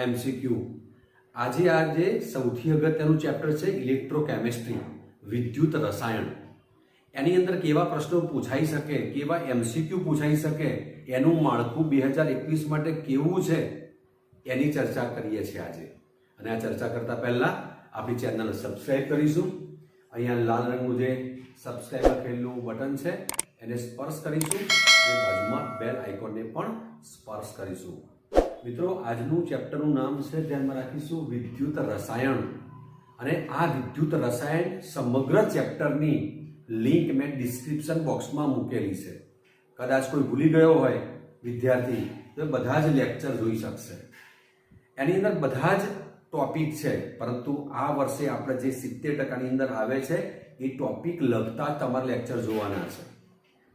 MCQ આજે સૌથી અગત્યનું ચેપ્ટર છે ઇલેક્ટ્રોકેમિસ્ટ્રી, વિદ્યુત રસાયણ. એની અંદર કેવા પ્રશ્નો પૂછાઈ શકે, કેવા એમસીક્યુ પૂછાઈ શકે, એનું માળખું 2021 માટે કેવું છે એની ચર્ચા કરીએ છીએ આજે. અને આ ચર્ચા કરતા પહેલા આપણી ચેનલ સબસ્ક્રાઇબ કરીશું. અહીંયા લાલ રંગનું જે સબસ્ક્રાઇબ લખેલું બટન છે એને સ્પર્શ કરીશું અને બાજુમાં બેલ આઇકોનને પણ સ્પર્શ કરીશું. મિત્રો, આજનું ચેપ્ટરનું નામ છે, ધ્યાનમાં રાખીશું, વિદ્યુત રસાયણ. અને આ વિદ્યુત રસાયણ સમગ્ર ચેપ્ટરની લિંક મેં ડિસ્ક્રિપ્શન બોક્સમાં મૂકેલી છે. કદાચ કોઈ ભૂલી ગયો હોય વિદ્યાર્થી તો બધા જ લેક્ચર જોઈ શકશે. એની અંદર બધા જ ટોપિક છે, પરંતુ આ વર્ષે આપણે જે 70% અંદર આવે છે એ ટોપિક લગતા તમારે લેક્ચર જોવાના છે.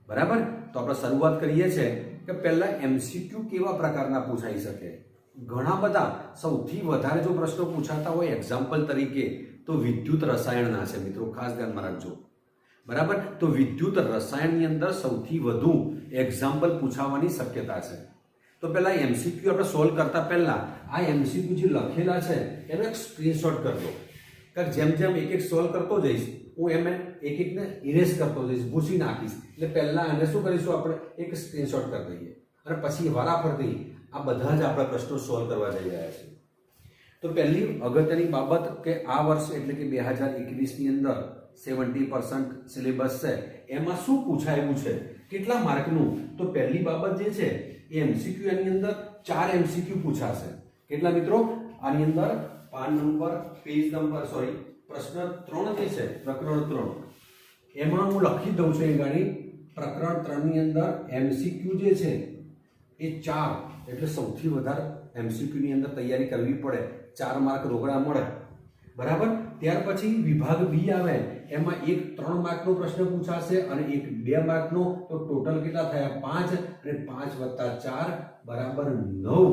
બરાબર? તો આપણે શરૂઆત કરીએ છીએ કે પહેલા એમસીક્યુ કેવા પ્રકારના પૂછાઈ શકે. ઘણા બધા, સૌથી વધારે જો પ્રશ્નો પૂછાતા હોય એક્ઝામ્પલ તરીકે તો વિદ્યુત રસાયણના છે. મિત્રો ખાસ ધ્યાનમાં રાખજો. બરાબર? તો વિદ્યુત રસાયણની અંદર સૌથી વધુ એક્ઝામ્પલ પૂછાવાની શક્યતા છે. તો પહેલા એમસીક્યુ આપણે સોલ્વ કરતા પહેલા આ એમસીક્યુ જે લખેલા છે એનો એક સ્ક્રીનશોટ કરજો. કારણ જેમ જેમ એક એક સોલ્વ કરતો જઈશ હું એમ એક એકને ઇરેઝ કરતો જઈશ, ભૂસી નાખીશ. એટલે પહેલા આને શું કરીશું, આપણે એક સ્ક્રીનશોટ કરી દઈએ અને પછી વારાફરતી આ બધા જ આપણા પ્રશ્નો સોલ્વ કરવા જઈ રહ્યા છીએ. તો પહેલી અગત્યની બાબત કે આ વર્ષ એટલે કે 2021ની અંદર 70% સિલેબસ છે, એમાં શું પૂછાયું છે, કેટલા માર્કનું. તો પહેલી બાબત જે છે એ એમસીક્યુ, એની અંદર 4 એમસીક્યુ પૂછાશે. કેટલા મિત્રો? આની અંદર પ્રશ્ન 3 જે છે, પ્રકરણ 3, એમાં હું લખી દઉં છું. એ ગાડી પ્રકરણ 3 ની અંદર એમસીક્યુ જે છે એ 4, એટલે સૌથી વધારે એમસીક્યુ ની અંદર તૈયારી કરવી પડે. 4 માર્ક રોકડા મળે. બરાબર? ત્યાર પછી વિભાગ બી આવે, એમાં એક 3 માર્કનો પ્રશ્ન પૂછાશે અને એક 2 માર્કનો. તો ટોટલ કેટલા થયા? 5, અને 5 વત્તા 4 બરાબર 9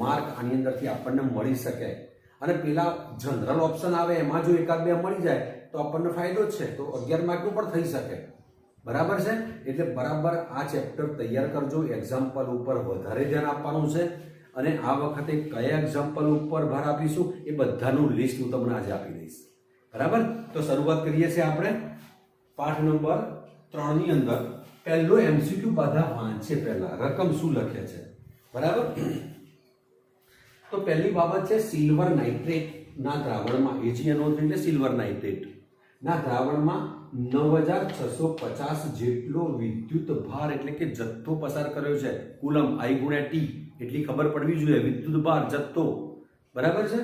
માર્ક આની અંદરથી આપણને મળી શકે. અને પેલા જનરલ ઓપ્શન આવે એમાં જો એકાદ 2 મળી જાય તો આપણને ફાયદો જ છે. તો 11 માર્કનું પણ થઈ શકે. બરાબર છે? એટલે બરાબર આ ચેપ્ટર તૈયાર કરજો. એક્ઝામ્પલ ઉપર વધારે ધ્યાન આપવાનું છે. અને આ વખતે કયા એક્ઝામ્પલ ઉપર ભાર આપીશું એ બધાનું લિસ્ટ હું તમને આજે આપી દઈશ. બરાબર? તો શરૂઆત કરીએ છીએ આપણે પાઠ નંબર 3 ની અંદર. પહેલો એમસીક્યુ બધા વાંચે પહેલા રકમ શું લખે છે. બરાબર? તો પહેલી બાબત છે સિલ્વર નાઇટ્રેટ ના દ્રાવણમાં, AgNO3 એટલે સિલ્વર નાઇટ્રેટ ના દ્રાવણમાં 9650 જેટલો વિદ્યુત ભાર એટલે કે જથ્થો પસાર કર્યો છે. કુલમ I ગુણ્યા T એટલી ખબર પડવી જોઈએ. વિદ્યુત ભાર જથ્થો. બરાબર છે?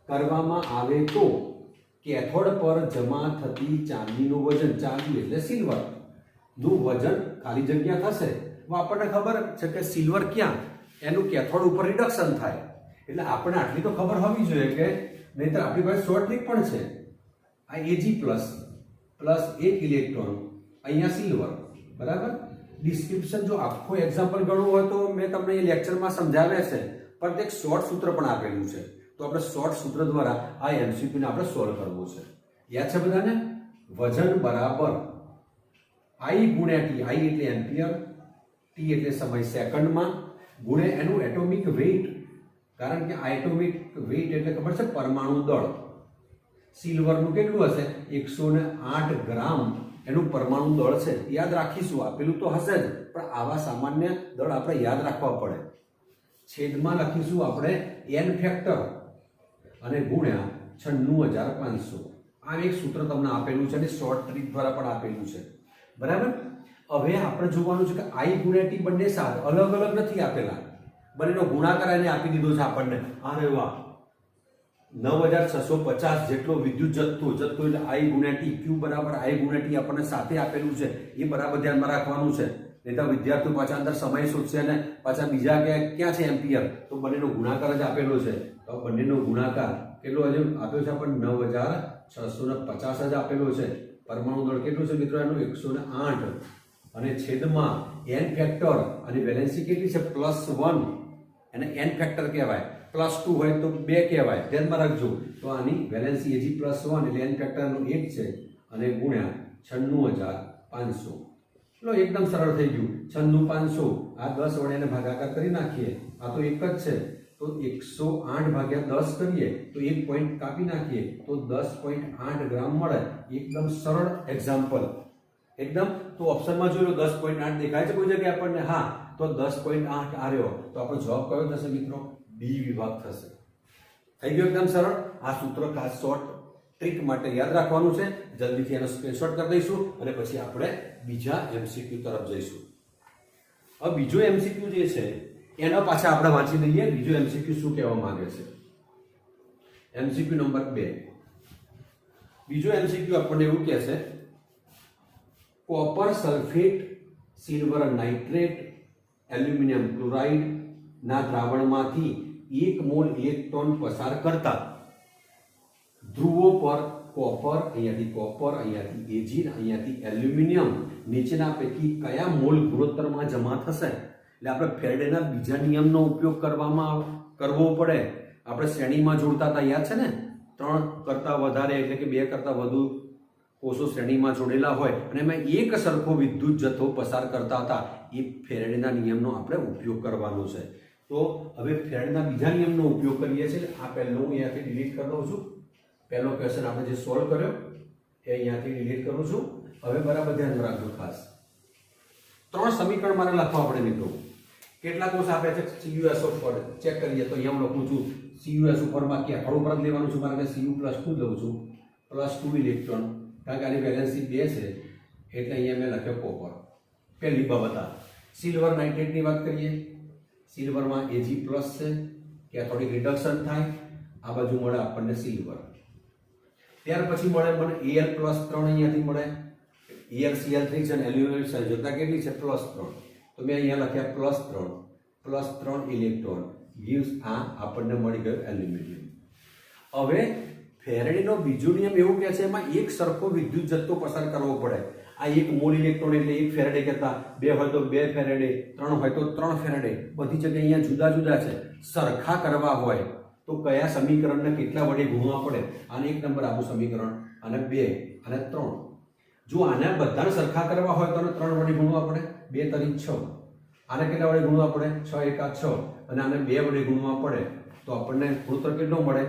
કરવામાં આવે તો કેથોડ પર જમા થતી ચાંદીનું વજન, ચાંદી એટલે સિલ્વર નું વજન ખાલી જગ્યા થશે. આપણને ખબર છે કે સિલ્વર ક્યાં, એનું કેથોડ ઉપર રિડક્શન થાય. એટલે આપણે આટલી તો ખબર હોવી જોઈએ કે નહીતર આપણી પાસે શોર્ટ ટ્રીક પણ છે. આ Ag પ્લસ 1 ઇલેક્ટ્રોન, અહીંયા સિલ્વર. બરાબર? ડિસ્ક્રિપ્શન જો આખો એક્ઝામ્પલ ગણવું હોય તો મેં તમને એ લેક્ચરમાં સમજાવ્યા છે, પણ એક શોર્ટ સૂત્ર પણ આપેલું છે. તો આપણે શોર્ટ સૂત્ર દ્વારા આ એમસીક્યુને આપણે સોલ્વ કરવું છે. યાદ છે બધાને? વજન બરાબર I ગુણ્યા T. I એટલે એમ્પિયર, T એટલે સમય સેકન્ડમાં, ગુણ્યા એનું એટોમિક વેઇટ. કારણ કે એટોમિક વેઇટ એટલે ખબર છે પરમાણુ દળ. સિલ્વરનું કેટલું હશે? 108 ગ્રામ એનું પરમાણુ દળ છે. યાદ રાખીશું, આપેલું તો હશે જ, પણ આવા સામાન્ય દળ આપણે યાદ રાખવા પડે. છેદમાં લખીશું આપણે n ફેક્ટર અને ગુણ્યા 96500. આ એક સૂત્ર તમને આપેલું છે અને શોર્ટ ટ્રીક દ્વારા પણ આપેલું છે. બરાબર? હવે આપણે જોવાનું છે કે I ગુણ્યા T બંને સાથ અલગ અલગ નથી આપેલા, બંનેનો ગુણાકાર એને આપી દીધો છે આપણને. અરે વાહ! 9650 જેટલો વિદ્યુત જથ્થો એટલે I ગુણ્યા T, Q બરાબર I ગુણ્યા T આપણને સાથે આપેલું છે. એ બરાબર ધ્યાનમાં રાખવાનું છે. નહીં તો વિદ્યાર્થીઓ પાછા અંદર સમય શોધશે અને પાછા બીજા ક્યાં છે એમ્પિયર, તો બંનેનો ગુણાકાર જ આપેલો છે. તો બંનેનો ગુણાકાર કેટલો હજુ આપ્યો છે આપણને? 9650 જ આપેલો છે. પરમાણુ દળ કેટલું છે મિત્રો? એનું 108 અને છેદમાં n ફેક્ટર, અને વેલેન્સી કેટલી છે? +1. એને n ફેક્ટર કહેવાય. +2 હોય તો 2 કહેવાય. ધ્યાનમાં રાખજો. તો આની વેલેન્સી Ag +1 એટલે n ફેક્ટરનું 1 છે અને ગુણ્યા 96500. લો એકદમ સરળ થઈ ગયું. 96500 આ 10 વડે એને ભાગાકાર કરી નાખીએ. આ તો એક જ છે. તો તો 108 ભાગ્યા 10 કરીએ તો 1 પોઈન્ટ કાપી નાખીએ તો 10.8 ગ્રામ મળે. એકદમ સરળ એક્ઝામ્પલ. એકદમ. તો ઓપ્શનમાં જોઈ લો 10.8 દેખાય છે કોઈ જગ્યાએ આપણને? હા. તો 10.8 આવ્યો તો આપણો જવાબ કયો થશે મિત્રો? બી વિભાગ થશે. થઈ ગયો એકદમ સરળ. આ સૂત્ર ખાસ શોર્ટ ટ્રીક માટે યાદ રાખવાનું છે. જલ્દીથી એનો સ્ક્રીનશોટ કરી દઈશું અને પછી આપણે બીજા MCQ તરફ જઈશું. હવે બીજો MCQ જે છે એના પાછા આપણે વાંચી લઈએ. બીજો MCQ શું કહેવા માંગે છે? MCQ number 2. બીજો MCQ આપણને એવું કહે છે copper sulphate, silver nitrate, aluminium chloride ના દ્રાવણમાંથી 1 મોલ ઇલેક્ટ્રોન પસાર કરતા ધ્રુવો પર કોપર, અહીંયાથી કોપર, અહીંયાથી એજીન, અહીંયાથી એલ્યુમિનિયમ નીચેના પૈકી કયા મોલ ગુણોત્તરમાં જમા થશે? એટલે આપણે ફેરેડેના બીજા નિયમનો ઉપયોગ કરવો પડે. આપણે શ્રેણીમાં જોડતા હતા, યાદ છે ને? 3 કરતા વધારે એટલે કે 2 કરતા વધુ કોષો શ્રેણીમાં જોડેલા હોય અને એમાં એક સરખો વિદ્યુત જથ્થો પસાર કરતા હતા. એ ફેરેડેના નિયમનો આપણે ઉપયોગ કરવાનો છે. તો હવે ફેરેડેના બીજા નિયમનો ઉપયોગ કરીએ છીએ. આ પહેલો હું અહીંયાથી ડિલીટ કરી દઉં છું. પહેલો ક્વેશ્ચન આપણે જે સોલ્વ કર્યો એ અહીંયાથી ડિલીટ કરું છું. હવે બરાબર ધ્યાન રાખજો ખાસ. 3 સમીકરણ મારે લખવા પડે મિત્રો. કેટલા કોષ આપે છે? CuSO4 ચેક કરીએ તો અહીંયા હું લખું છું CuSO4 માં ક્યાં થોડું પરત લેવાનું છું. મારે Cu+2 લઉં છું, +2 ઇલેક્ટ્રોન, કારણ કે આની વેલેન્સી 2 છે એટલે અહીંયા મેં લખ્યો કોપર. પહેલી બાબત આ. સિલ્વર નાઇટ્રેટની વાત કરીએ. સિલ્વરમાં Ag+ છે, કેથોડિક રિડક્શન થાય, આ બાજુ મળે આપણને સિલ્વર. ત્યાર પછી મળે મને Al+3 અહીંયાથી મળે. AlCl3 છે અને એલ્યુમિનિયમ સંયોજકતા કેટલી છે? +3. તો મેં અહીંયા લખ્યા +3 ઇલેક્ટ્રોન gives આ આપણને મળી ગયો એલ્યુમિનિયમ. હવે ફેરેડેનો બીજો નિયમ એવું કહે છે એમાં એક સરખો વિદ્યુત જથ્થો પસાર કરવો પડે. આ 1 મોલ ઇલેક્ટ્રોન એટલે 1 ફેરેડે કહેતા, 2 હોય તો 2 ફેરેડે, 3 હોય તો 3 ફેરેડે. બધી જગ્યાએ અહીંયા જુદા જુદા છે. સરખા કરવા હોય તો કયા સમીકરણને કેટલા વડે ગુણવા પડે? આને 1 નંબર આવું સમીકરણ, અને 2 અને 3. જો આને બધાને સરખા કરવા હોય તો 3 વડે ગુણવા પડે. 2 તરી 6. આને કેટલા વડે ગુણવા પડે? 6 એકા 6. અને આને 2 વડે ગુણવા પડે તો આપણને ગુણોત્તર કેટલો મળે?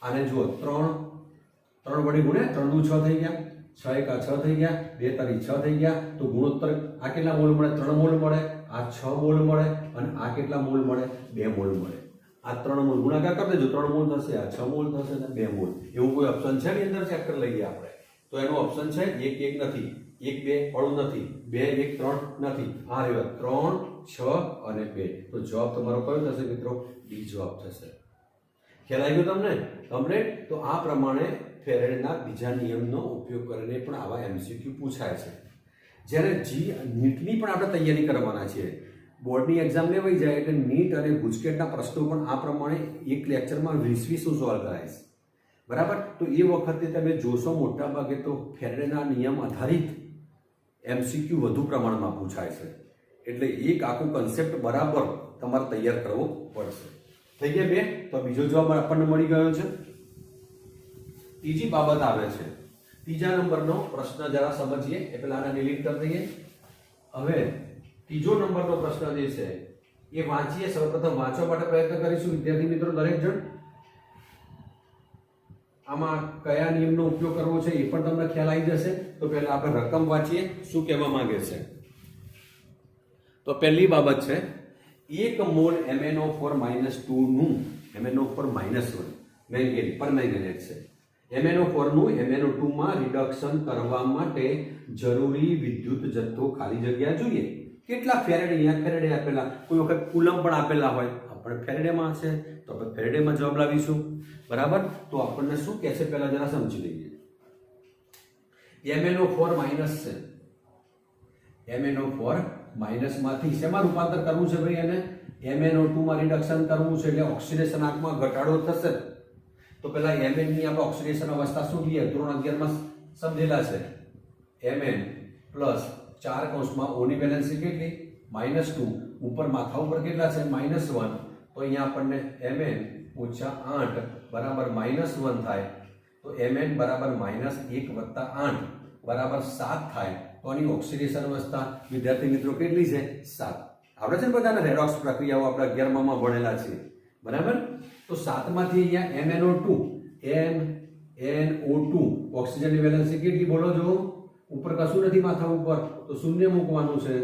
આને જુઓ, 3 વડે ગુણે 3 દુ 6 થઈ ગયા, 6 એકા 6 થઈ ગયા, 2 તરી 6 થઈ ગયા. તો ગુણોત્તર આ કેટલા મોલ મળે? 3 મોલ મળે. આ 6 મોલ મળે અને આ કેટલા મોલ મળે? 2 મોલ મળે. આ 3 મોલ ગુણાકાર કરી દેજો, 3 મોલ થશે, આ 6 મોલ થશે અને 2 મોલ. એવું કોઈ ઓપ્શન છે એની અંદર? ચેક કરી લઈએ આપણે. તો એનો ઓપ્શન છે 1 1 નથી, 1 2 વાળું નથી, 2 1 3 નથી. આ રહ્યો 3 6 અને 2. તો જવાબ તમારો કયો થશે મિત્રો? ડી જવાબ થશે. ખ્યાલ આવી ગયો તમને? કમ્પ્લીટ. તો આ પ્રમાણે ફેરેડેના બીજા નિયમનો ઉપયોગ કરીને પણ આવા MCQ પૂછાય છે. જ્યારે નીટની પણ આપણે તૈયારી કરવાના છીએ. બોર્ડની એક્ઝામ લેવાઈ જાય એટલે નીટ અને ગુજકેટના પ્રશ્નો પણ આ પ્રમાણે એક લેક્ચરમાં 20 સોલ્વ કરાઈશ. બરાબર? તો એ વખતે તમે જોશો મોટા ભાગે તો ફેરેડેના નિયમ આધારિત MCQ વધુ પ્રમાણમાં પૂછાય છે. એટલે એક આખું કન્સેપ્ટ બરાબર તમારે તૈયાર કરવો પડશે. થઈ ગયા 2. તો બીજો જવાબ આપણને મળી ગયો છે. ત્રીજી બાબત આવે છે. ત્રીજા નંબરનો પ્રશ્ન જરા સમજીએ. એ પહેલા આને ડિલીટ કરી દઈએ. હવે ત્રીજો નંબરનો પ્રશ્ન જે છે એ વાંચીએ. સૌપ્રથમ વાંચવા માટે પ્રયત્ન કરીશું વિદ્યાર્થી મિત્રો દરેક જણ. આમાં કયા નિયમનો ઉપયોગ કરવો છે એ પણ તમને ખ્યાલ આવી જશે. તો પહેલા આપણે રકમ વાંચીએ શું કહેવા માંગે છે. તો પહેલી બાબત છે 1 મોલ MnO4-2 નું MnO4-1 પરમેંગેનેટ છે. MnO4 નું MnO2 માં રિડક્શન કરવા માટે જરૂરી વિદ્યુત જથ્થો ખાલી જગ્યા જોઈએ. કેટલા ફેરેડે? અહીંયા ફેરેડે આપેલા, કોઈ વખત કુલમ પણ આપેલા હોય. આપણે ફેરેડેમાં છે તો આપણે ફેરેડેમાં જવાબ લાવીશું. બરાબર? તો આપણને શું કહે છે પહેલા જરા સમજી લઈએ. MnO4- છે. MnO4- માંથી શેમાં રૂપાંતર કરવું છે ભાઈ? એને MnO2 માં રિડક્શન કરવું છે એટલે ઓક્સિડેશન આંકમાં ઘટાડો થશે. તો પહેલા Mn ની આપણે ઓક્સિડેશન અવસ્થા શું લઈએ? ધોરણ 11 માં સમજેલા છે. Mn પ્લસ 4 કૌંસમાં O ની વેલેન્સી કેટલી? -2. ઉપર માથા ઉપર કેટલા છે? -1. તો અહીંયા આપણને Mn - 8 બરાબર -1 થાય. તો Mn બરાબર -1 + 8 બરાબર 7 થાય. તો આની ઓક્સિડેશન અવસ્થા વિદ્યાર્થી મિત્રો કેટલી છે? 7. આપણે છે ને બધાને રેડોક્સ પ્રક્રિયાઓ આપણે 11માં ભણેલા છે. બરાબર. તો 7 માંથી અહીંયા MnO2 ઓક્સિજનની વેલેન્સી કેટલી બોલો જો? ઉપર કશું નથી માથા ઉપર, તો શૂન્ય મૂકવાનું છે.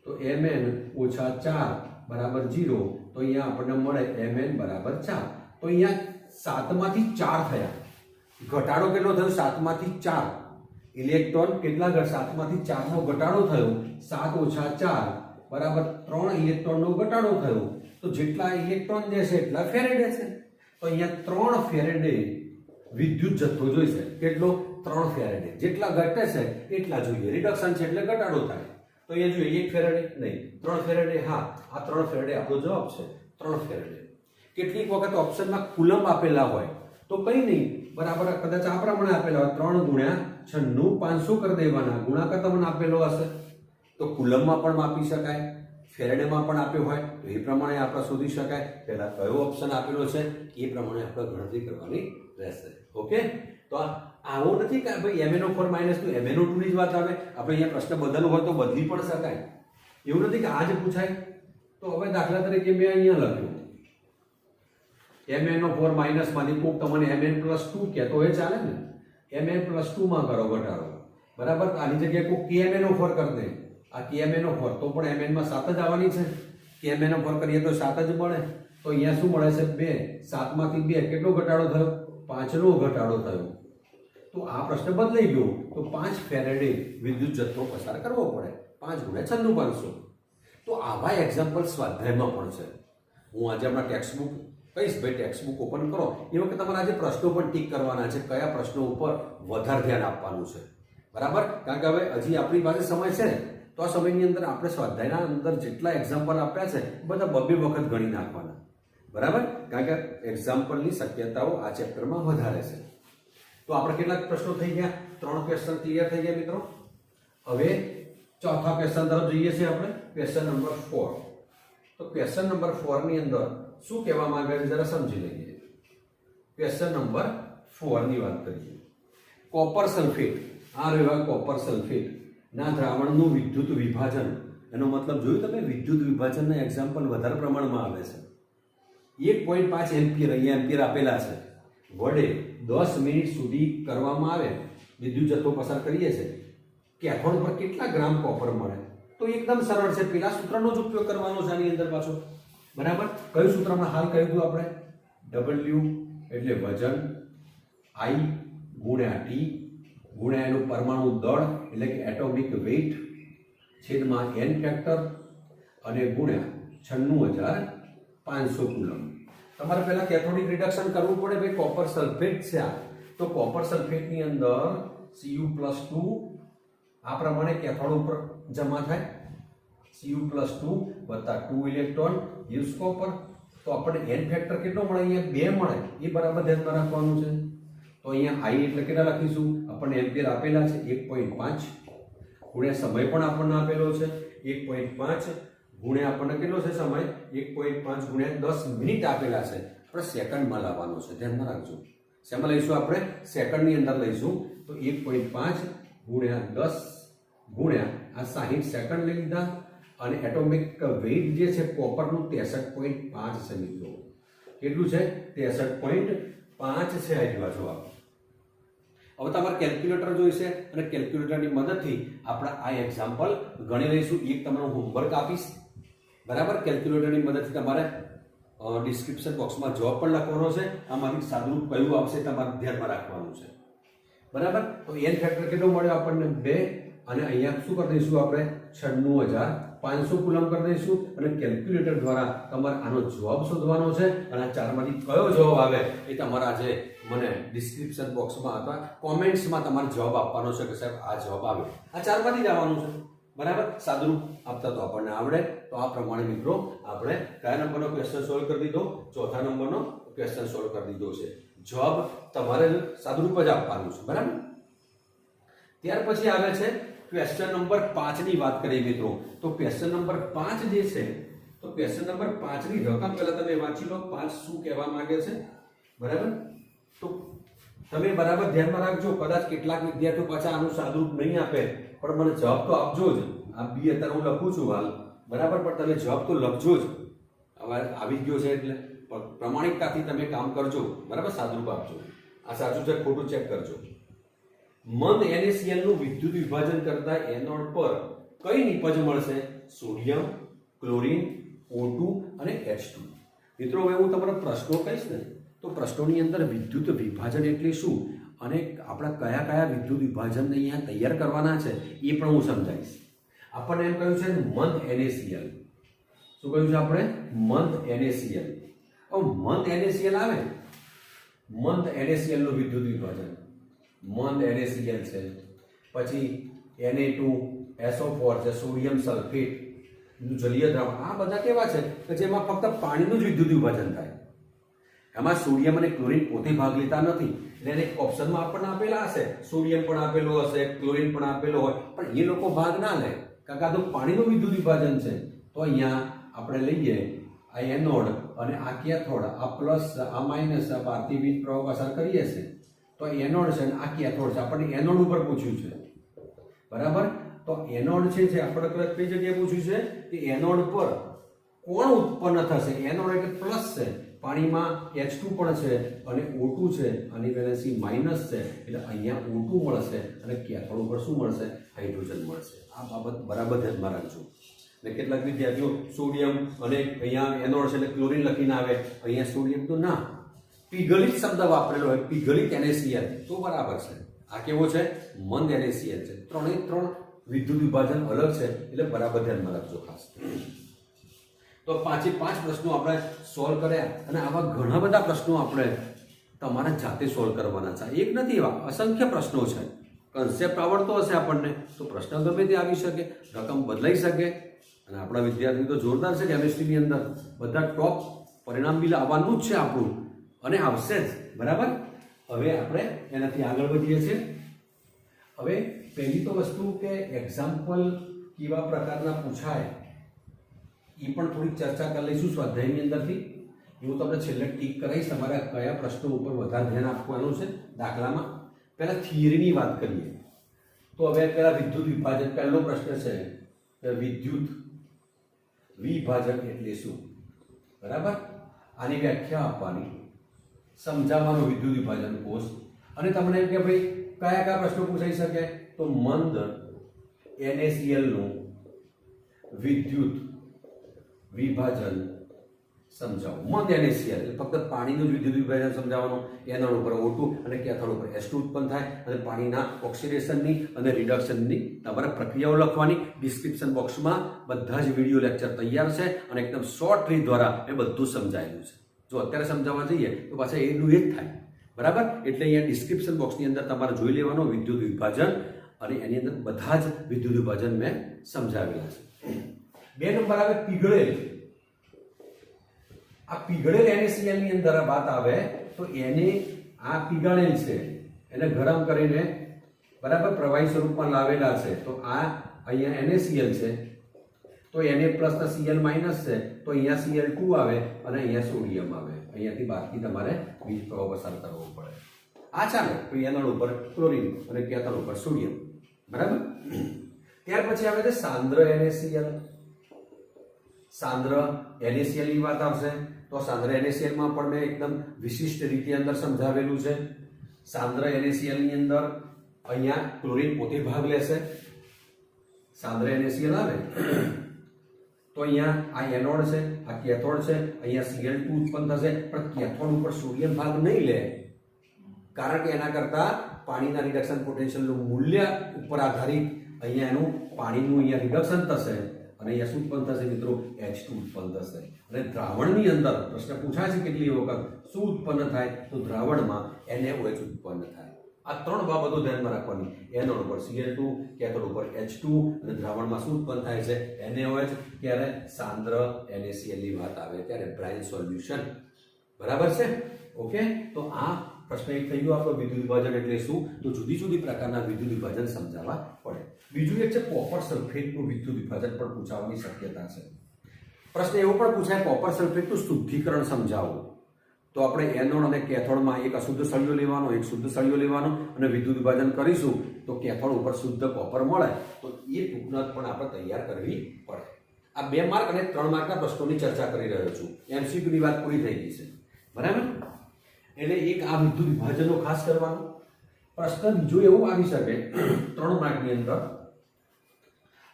તો Mn ઓછા 4 બરાબર 0. તો અહીંયા આપણને મળે Mn બરાબર 4. તો અહીંયા 7 માંથી 4 થયા. ઘટાડો કેટલો થયો? 7 માંથી 4. ઇલેક્ટ્રોન કેટલા? 7 માંથી 4 નો ઘટાડો થયો. 7 ઓછા 4 બરાબર 3 ઇલેક્ટ્રોનનો ઘટાડો થયો. તો જેટલા ઇલેક્ટ્રોન જે છે એટલા ફેરેડે છે. તો અહીંયા 3 ફેરેડે વિદ્યુત જથ્થો જોઈશે. કેટલો? 3 ફેરેડે. જેટલા ઘટે છે એટલા જોઈએ. રિડક્શન છે એટલે ઘટાડો થાય. તો અહીંયા જોઈએ 1 ફેરેડે નહીં, 3 ફેરેડે. હા, આ 3 ફેરેડે આપણો જવાબ છે. 3 ફેરેડે. કેટલીક વખત ઓપ્શનમાં કુલમ આપેલા હોય તો કંઈ નહીં, બરાબર કદાચ આ પ્રમાણે આપેલા હોય 3 ગુણ્યા 96 500 કરી દેવાના. ગુણાકાર તમને આપેલો હશે તો કુલમમાં પણ માપી શકાય, ફેરેડેમાં પણ આપ્યો હોય તો એ પ્રમાણે આપણે શોધી શકાય. પહેલા કયો ઓપ્શન આપેલો છે એ પ્રમાણે આપણે ગણતરી કરવાની રહેશે. ઓકે. તો આવો નથી કે ભાઈ MnO4 માઇનસ તો MnO2 ની જ વાત આવે. આપણે અહીંયા પ્રશ્ન બદલવો હોય તો બદલી પણ શકાય. એવું નથી કે આ જ પૂછાય. તો હવે દાખલા તરીકે મેં અહીંયા લખ્યું MnO4 માઇનસ માંથી કોક તમને Mn+2 કહે તો એ ચાલે ને. Mn+2 માં કરો ઘટાડો, બરાબર. આની જગ્યાએ કોક KMnO4 કરી દે. આ KMnO4 તો પણ Mn માં 7 જ આવવાની છે. KMnO4 કરીએ તો 7 જ મળે. તો અહીંયા શું મળે છે? 2. 7 માંથી 2 કેટલો ઘટાડો થયો? 5 નો ઘટાડો થયો. તો આ પ્રશ્ન બદલાઈ ગયો. તો 5 ફેરેડે વિદ્યુત જથ્થો પસાર કરવો પડે. 5 ગુણ્યા 96 500. તો આવા એક્ઝામ્પલ સ્વાધ્યાયમાં પણ છે. હું આજે આપણા ટેક્સ્ટબુક કહીશ ભાઈ ટેક્સ્ટબુક ઓપન કરો એ વખતે તમારે આજે પ્રશ્નો પણ ટીક કરવાના છે. કયા પ્રશ્નો ઉપર વધારે ધ્યાન આપવાનું છે, બરાબર. કારણ કે હવે હજી આપણી પાસે સમય છે તો આ સમયની અંદર આપણે સ્વાધ્યાયના અંદર જેટલા એક્ઝામ્પલ આપ્યા છે બધા 2 વખત ગણી નાખવાના, બરાબર. કારણ કે એક્ઝામ્પલની શક્યતાઓ આ ચેપ્ટરમાં વધારે છે. તો આપણે કેટલાક પ્રશ્નો થઈ ગયા? 3 ક્વેશ્ચન ક્લિયર થઈ ગયા મિત્રો. હવે ચોથા ક્વેશ્ચન તરફ જઈએ છીએ આપણે. Question number 4. તો ક્વેશ્ચન નંબર 4 ની અંદર શું કહેવા માંગે છે જરા સમજી લઈએ. ક્વેશ્ચન નંબર 4 ની વાત કરીએ. કોપર સલ્ફેટ, આ રહ્યો કોપર સલ્ફેટ ના દ્રાવણનું વિદ્યુત વિભાજન. એનો મતલબ જોયું તમે? વિદ્યુત વિભાજનના એક્ઝામ્પલ વધારે પ્રમાણમાં આવે છે. 1.5 એમ્પિયર અહીંયા એમ્પિયર આપેલા છે વડે 10 મિનિટ સુધી કરવામાં આવે વિદ્યુત જથ્થો પસાર કરીએ છીએ. કેથોડ પર કેટલા ગ્રામ કોપર મળે? તો એકદમ સરળ છે. પેલા સૂત્રનો જ ઉપયોગ કરવાનો છે આની અંદર પાછો, બરાબર. કયું સૂત્રમાં હાલ કહ્યું હતું આપણે? W એટલે વજન, I ગુણ્યા T ગુણ્યા એનું પરમાણુ દળ એટલે કે એટોમિક વેઇટ છેદમાં N ફેક્ટર અને ગુણ્યા 96,500 કુલમ. તમારે પહેલા કેથોડિક રિડક્શન કરવું પડે. ભાઈ કોપર સલ્ફેટ છે આ, તો કોપર સલ્ફેટની અંદર Cu+2 આ પ્રમાણે કેથોડ ઉપર જમા થાય. Cu+2 વત્તા 2 ઇલેક્ટ્રોન gives કોપર. તો આપણને N ફેક્ટર કેટલો મળે? અહીંયા 2 મળે. એ બરાબર ધ્યાનમાં રાખવાનું છે. તો અહીંયા I એટલે કેટલા લખીશું? આપણને એમ્પિયર આપેલા છે 1.5 ગુણ્યા સમય પણ આપણને આપેલો છે 1.5 ગુણ્યા આપણને કેટલો છે સમય? 1.5 ગુણ્યા 10 મિનિટ આપેલા છે. આપણે સેકન્ડમાં લાવવાનો છે, ધ્યાનમાં રાખજો. શેમાં લઈશું આપણે? સેકન્ડની અંદર લઈશું. તો 1.5 ગુણ્યા 10 ગુણ્યા આ 60 સેકન્ડ લઈ લીધા. અને એટોમિક વેઇટ જે છે કોપરનું 63.5 છે મિત્રો. કેટલું છે? 63.5 છે આ જવાબ. હવે તમારે કેલ્ક્યુલેટર જોઈશે અને કેલ્ક્યુલેટરની મદદથી આપણે આ એક્ઝામ્પલ ગણી લઈશું. એક તમારું હોમવર્ક આપીશ, બરાબર. કેલ્ક્યુલેટરની મદદથી તમારે ડિસ્ક્રિપ્શન બોક્સમાં જવાબ પણ લખવાનો છે. આમાંથી સાદુરૂપ કયું આવશે તમારે ધ્યાનમાં રાખવાનું છે, બરાબર. તો N ફેક્ટર કેટલો મળ્યો આપણને? 2. અને અહીંયા શું કરી દઈશું આપણે? 96,500 કુલમ કરી દઈશું. અને કેલ્ક્યુલેટર દ્વારા તમારે આનો જવાબ શોધવાનો છે. અને આ 4 માંથી કયો જવાબ આવે એ તમારા જે મને ડિસ્ક્રિપ્શન બોક્સમાં અથવા કોમેન્ટ્સમાં તમારે જવાબ આપવાનો છે કે સાહેબ આ જવાબ આવે. આ 4 માંથી જ આવવાનું છે, બરાબર. સાદુરૂપ આપતા તો આપણને આવડે. તો આ પ્રમાણે મિત્રો આપણે કયા નંબરનો ક્વેશ્ચન સોલ્વ કરી દીધો? ચોથા નંબરનો ક્વેશ્ચન સોલ્વ કરી દીધો છે. જવાબ તમારે સાદુરૂપ જ આપવાનું છે, બરાબર. ત્યાર પછી આવે છે ક્વેશ્ચન નંબર 5 ની વાત કરીએ મિત્રો. તો ક્વેશ્ચન નંબર 5 જે છે, તો ક્વેશ્ચન નંબર 5 ની રકમ પહેલા તમે વાંચી લો. 5 શું કહેવા માંગે છે, બરાબર. તો તમે બરાબર ધ્યાનમાં રાખજો. કદાચ કેટલાક વિદ્યાર્થીઓ પાછા આનું સાદુરૂપ નહીં આપે, પણ મને જવાબ તો આપજો જ. આ B અત્યારે હું લખું છું હાલ, બરાબર. પણ તમે જવાબ તો લખજો જ. હવે આવી ગયો છે એટલે પ્રમાણિકતાથી તમે કામ કરજો, બરાબર, સાદુરૂપ આપજો. આ સાચું છે ખોટું ચેક કરજો. મંદ NaCl નું વિદ્યુત વિભાજન કરતા એનોડ પર કઈ નિપજ મળશે? સોડિયમ, ક્લોરીન, O2 અને H2. મિત્રો હવે હું તમારા પ્રશ્નો કહીશ ને તો પ્રશ્નોની અંદર વિદ્યુત વિભાજન એટલે શું અને આપણા કયા કયા વિદ્યુત વિભાજનને અહીંયા તૈયાર કરવાના છે એ પણ હું સમજાવીશ. આપણને એમ કહ્યું છે મંદ NaCl. શું કહ્યું છે આપણે? મંદ NaCl. હવે મંદ NaCl આવે, મંદ NaCl નું વિદ્યુત વિભાજન મંદ NaCl છે, પછી Na2SO4 છે, સોડિયમ સલ્ફેટ નું જલીય દ્રાવણ. આ બધા કેવા છે કે જેમાં ફક્ત પાણીનું જ વિદ્યુત વિભાજન થાય. એમાં સોડિયમ અને ક્લોરીન પોતે ભાગ લેતા નથી. એટલે એક ઓપ્શનમાં આપણને આપેલા હશે, સોડિયમ પણ આપેલો હશે, ક્લોરીન પણ આપેલો હોય, પણ એ લોકો ભાગ ના લે કારણ કે આ તો પાણીનું વિદ્યુત વિભાજન છે. તો અહીંયા આપણે લઈએ આ એનોડ અને આ કેથોડ, આ પ્લસ આ માઇનસ, આ બહારથી વીજ પ્રવાહ પસાર કરીએ છે તો એનોડ છે અને આ કેથોડ છે. આપણને એનોડ ઉપર પૂછ્યું છે, બરાબર. તો એનોડ છે આપણે કઈ જગ્યાએ પૂછ્યું છે કે એનોડ પર કોણ ઉત્પન્ન થશે? એનોડ એટલે પ્લસ છે, પાણીમાં H2 પણ છે અને O2 છે, આની વેલેન્સી માઇનસ છે એટલે અહીંયા O2 મળશે અને કેથોડ ઉપર શું મળશે? હાઇડ્રોજન મળશે. આ બાબત બરાબર ધ્યાનમાં રાખજો. ને કેટલાક વિદ્યાર્થીઓ સોડિયમ અને અહીંયા એનોડ છે એટલે ક્લોરીન લખીને આવે, અહીંયા સોડિયમ તો ના, પીગલિત શબ્દ વાપરેલો હોય, પીગલિત NaCl તો બરાબર છે. આ કેવો છે? મંદ NaCl છે. ત્રણે ત્રણ વિદ્યુત વિભાજન અલગ છે એટલે બરાબર ધ્યાનમાં રાખજો ખાસ. તો 5 પ્રશ્નો આપણે સોલ્વ કર્યા અને આવા ઘણા બધા પ્રશ્નો આપણે તમારા જાતે સોલ્વ કરવાના છે. એક નથી, એવા અસંખ્ય પ્રશ્નો છે. કન્સેપ્ટ આવડતો હશે આપણને તો પ્રશ્ન ગમે તે આવી શકે, રકમ બદલાઈ શકે. અને આપણા વિદ્યાર્થી તો જોરદાર છે કેમિસ્ટ્રીની અંદર, બધા ટોપ પરિણામ બી આવવાનું જ છે આપણું અને આવશે જ, બરાબર. હવે આપણે એનાથી આગળ વધીએ છીએ. હવે પહેલી તો વસ્તુ કે એક્ઝામ્પલ કેવા પ્રકારના પૂછાય એ પણ થોડીક ચર્ચા કરી લઈશું સ્વાધ્યાયની અંદરથી. હું તમને છેલ્લે ટીક કરાવીશ તમારે કયા પ્રશ્નો ઉપર વધારે ધ્યાન આપવાનું છે દાખલામાં. પહેલા થિયરીની વાત કરીએ તો હવે પહેલા વિદ્યુત વિભાજન. પહેલો પ્રશ્ન છે કે વિદ્યુત વિભાજન એટલે શું? બરાબર. આની વ્યાખ્યા આપવાની, સમજાવવાનો વિદ્યુત વિભાજન કોષ. અને તમને એમ કે ભાઈ કયા કયા પ્રશ્નો પૂછાઈ શકે તો મંદ NaCl નું વિદ્યુત વિભાજન સમજાવો. મંદ NaCl એટલે ફક્ત પાણીનું જ વિદ્યુત વિભાજન સમજાવવાનું. એનોડ ઉપર O2 અને કેથોડ ઉપર H2 ઉત્પન્ન થાય અને પાણીના ઓક્સિડેશનની અને રિડક્શનની તમારે પ્રક્રિયાઓ લખવાની. ડિસ્ક્રિપ્શન બોક્સમાં બધા જ વિડીયો લેક્ચર તૈયાર છે અને એકદમ શોર્ટ ટ્રીક દ્વારા એ બધું સમજાયેલું છે. જો અત્યારે સમજાવવા જઈએ તો પાછા એનું એ જ થાય, બરાબર. એટલે અહીંયા ડિસ્ક્રિપ્શન બોક્સની અંદર તમારે જોઈ લેવાનો વિદ્યુત વિભાજન અને એની અંદર બધા જ વિદ્યુત વિભાજન મેં સમજાવેલા છે. 2 નંબર આવે પીગળેલ. આ પીગળેલ NaCl ની અંદર વાત આવે તો એને આ પીગાળેલ છે એને ગરમ કરીને બરાબર પ્રવાહી સ્વરૂપમાં લાવેલા છે. તો આ અહીંયા NaCl છે તો Na પ્લસ ના Cl માઇનસ છે તો અહીંયા Cl2 આવે અને અહીંયા સોડિયમ આવે. અહીંયાથી બાકી તમારે વીજ પ્રવાહ પસાર કરવો પડે. આ ચાલે તો એનોડ ઉપર ક્લોરીન અને કેથોડ ઉપર સોડિયમ, બરાબર. ત્યાર પછી આવે છે સાંદ્ર NaCl. સાંદ્ર NaCl ની વાત આવશે તો સાંદ્ર NaCl માં પણ મેં એકદમ વિશિષ્ટ રીતે અંદર સમજાવેલું છે. સાંદ્ર NaCl ની અંદર અહીંયા ક્લોરીન પોતે ભાગ લેશે. સાંદ્ર NaCl આવે તો અહીંયા આ એનોડ છે, આ કેથોડ છે, અહીંયા Cl2 ઉત્પન્ન થશે પણ કેથોડ ઉપર સોડિયમ ભાગ નહીં લે કારણ કે એના કરતા પાણીના રિડક્શન પોટેન્શિયલનું મૂલ્ય ઉપર આધારિત અહીંયા એનું પાણીનું અહીંયા રિડક્શન થશે અને અહીંયા શું ઉત્પન્ન થશે મિત્રો? H2 ઉત્પન્ન થશે. અને દ્રાવણની અંદર પ્રશ્ન પૂછાય છે કેટલી વખત શું ઉત્પન્ન થાય તો દ્રાવણમાં NaOH ઉત્પન્ન થાય. આ 3 બાબતો ધ્યાનમાં રાખવાની. એનોડ ઉપર Cl2, કેથોડ ઉપર H2 અને દ્રાવણમાં શું ઉત્પન્ન થાય છે? NaOH. ત્યારે સાંદ્ર NaCl ની વાત આવે ત્યારે બ્રાઇન સોલ્યુશન, બરાબર છે. ઓકે. તો આ પ્રશ્ન એક થઈ ગયો આપણો વિદ્યુત વિભાજન એટલે શું. તો જુદી જુદી પ્રકારના વિદ્યુત વિભાજન સમજાવવા પડે. બીજું એક છે કોપર સલ્ફેટનું વિદ્યુત વિભાજન પણ પૂછાવાની શક્યતા છે. પ્રશ્ન એવો પણ પૂછાય કોપર સલ્ફેટનું શુદ્ધિકરણ સમજાવો. તો આપણે એનોડ અને કેથોડમાં એક અશુદ્ધ સળિયો લેવાનો, એક શુદ્ધ સળિયો લેવાનો અને વિદ્યુત વિભાજન કરીશું તો કેથોડ ઉપર શુદ્ધ કોપર મળે તો એ ટૂંકનોટ પણ આપણે તૈયાર કરવી પડે. આ 2 માર્ક અને 3 માર્કના પ્રશ્નોની ચર્ચા કરી રહ્યો છું. MCQ ની વાત પૂરી થઈ ગઈ છે, બરાબર. એટલે એક આ વિદ્યુત વિભાજનો ખાસ કરવાનો. પ્રશ્ન બીજો એવો આવી શકે 3 માર્કની અંદર,